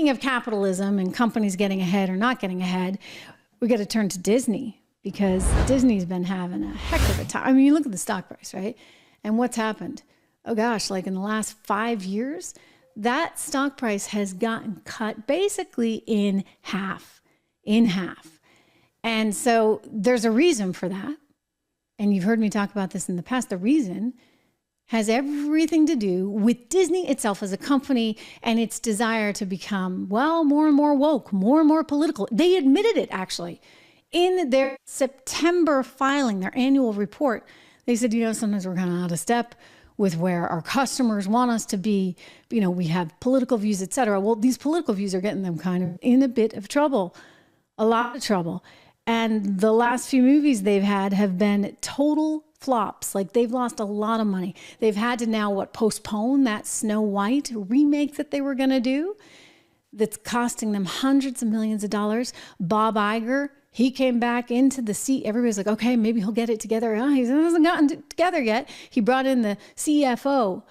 speaking of capitalism and companies getting ahead or not getting ahead, we got to turn to Disney, because Disney's been having a heck of a time. I mean, you look at the stock price, right? And what's happened? Oh gosh, like in the last 5 years, that stock price has gotten cut basically in half. And so there's a reason for that. And you've heard me talk about this in the past. The reason has everything to do with Disney itself as a company and its desire to become, well, more and more woke, more and more political. They admitted it, actually. In their September filing, their annual report, they said, sometimes we're kind of out of step with where our customers want us to be. We have political views, et cetera. Well, these political views are getting them kind of in a bit of trouble, a lot of trouble. And the last few movies they've had have been total flops. Like, they've lost a lot of money. They've had to now postpone that Snow White remake that they were going to do. That's costing them hundreds of millions of dollars. Bob Iger, he came back into the seat. Everybody's like, okay, maybe he'll get it together. Oh, he hasn't gotten it together yet. He brought in the CFO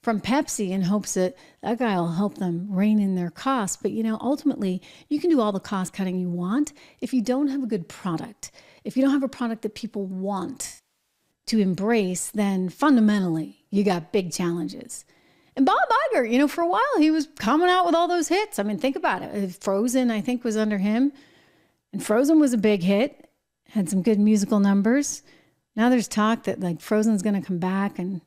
from Pepsi in hopes that that guy will help them rein in their costs. But, ultimately, you can do all the cost cutting you want if you don't have a good product. If you don't have a product that people want to embrace, then fundamentally, you got big challenges. And Bob Iger, for a while, he was coming out with all those hits. I mean, think about it. Frozen, I think, was under him. And Frozen was a big hit, had some good musical numbers. Now there's talk that Frozen's going to come back and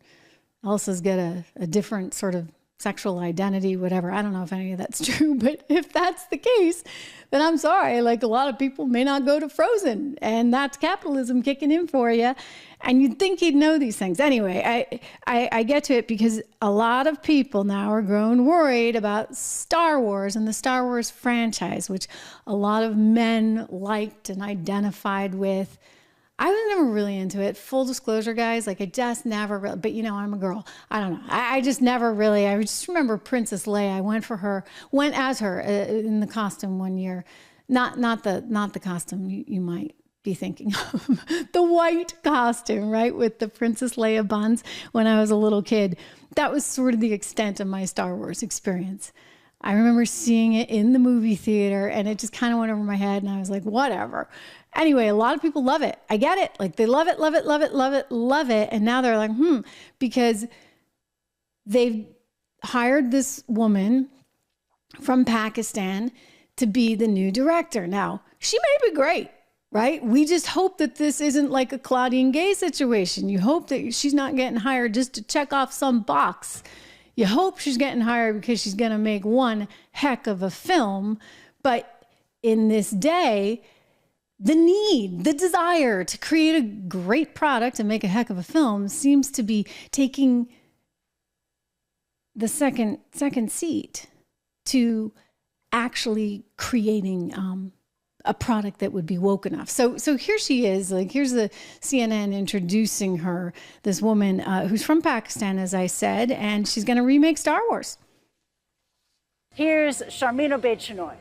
Elsa's get a different sort of sexual identity, whatever. I don't know if any of that's true, but if that's the case, then I'm sorry. A lot of people may not go to Frozen, and that's capitalism kicking in for you. And you'd think he'd know these things. Anyway, I get to it because a lot of people now are growing worried about Star Wars and the Star Wars franchise, which a lot of men liked and identified with. I was never really into it. Full disclosure, guys, I just never really, but I'm a girl. I don't know. I just never really, I just remember Princess Leia. I went as her in the costume one year. Not the costume you might be thinking of. The white costume, right? With the Princess Leia buns when I was a little kid. That was sort of the extent of my Star Wars experience. I remember seeing it in the movie theater and it just kind of went over my head and I was like, whatever. Anyway, a lot of people love it. I get it. They love it, love it, love it, love it, love it. And now they're like, because they've hired this woman from Pakistan to be the new director. Now, she may be great, right? We just hope that this isn't like a Claudine Gay situation. You hope that she's not getting hired just to check off some box. You hope she's getting hired because she's going to make one heck of a film. But in this day, the desire to create a great product and make a heck of a film seems to be taking the second seat to actually creating a product that would be woke enough. So here she is. Here's the CNN introducing her, this woman who's from Pakistan, as I said, and she's going to remake Star Wars. Here's Sharmeen Obaid-Chinoy.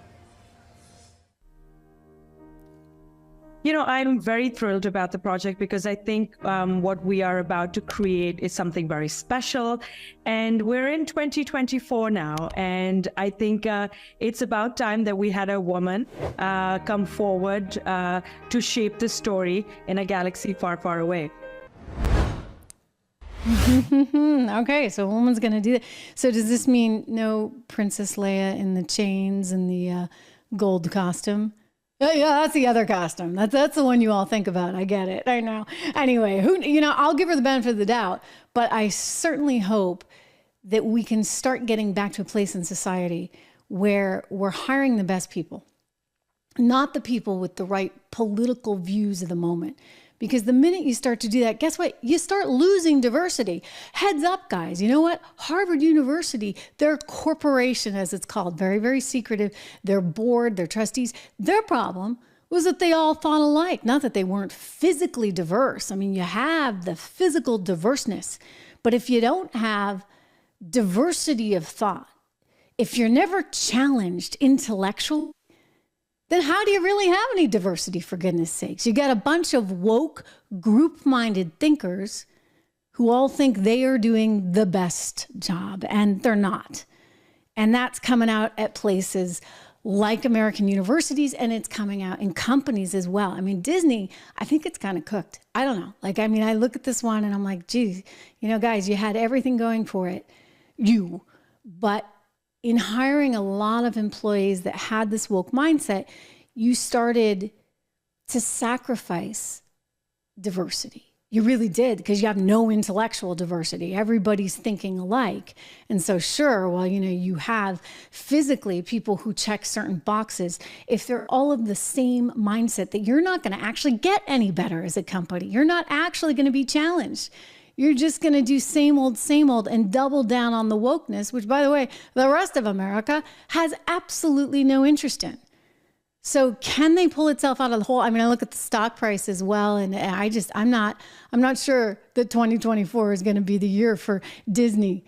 I'm very thrilled about the project because I think what we are about to create is something very special. And we're in 2024 now. And I think it's about time that we had a woman come forward to shape the story in a galaxy far, far away. Okay, so a woman's going to do that. So does this mean no Princess Leia in the chains and the gold costume? Yeah, that's the other costume. That's the one you all think about. I get it. I know. Anyway, I'll give her the benefit of the doubt, but I certainly hope that we can start getting back to a place in society where we're hiring the best people, not the people with the right political views of the moment. Because the minute you start to do that, guess what? You start losing diversity. Heads up, guys. You know what? Harvard University, their corporation, as it's called, very, very secretive, their board, their trustees, their problem was that they all thought alike. Not that they weren't physically diverse. I mean, you have the physical diverseness. But if you don't have diversity of thought, if you're never challenged intellectually, then how do you really have any diversity, for goodness sakes? You got a bunch of woke, group-minded thinkers who all think they are doing the best job, and they're not. And that's coming out at places like American universities, and it's coming out in companies as well. I mean, Disney, I think it's kind of cooked. I don't know. Like, I mean, I look at this one and I'm like, geez, you know, guys, you had everything going for it, but in hiring a lot of employees that had this woke mindset, you started to sacrifice diversity. You really did, because you have no intellectual diversity. Everybody's thinking alike. And so sure, well, you know, you have physically people who check certain boxes. If they're all of the same mindset, that you're not going to actually get any better as a company. You're not actually going to be challenged. You're just going to do same old, and double down on the wokeness, which, by the way, the rest of America has absolutely no interest in. So can they pull itself out of the hole? I mean, I look at the stock price as well, and I'm not sure that 2024 is going to be the year for Disney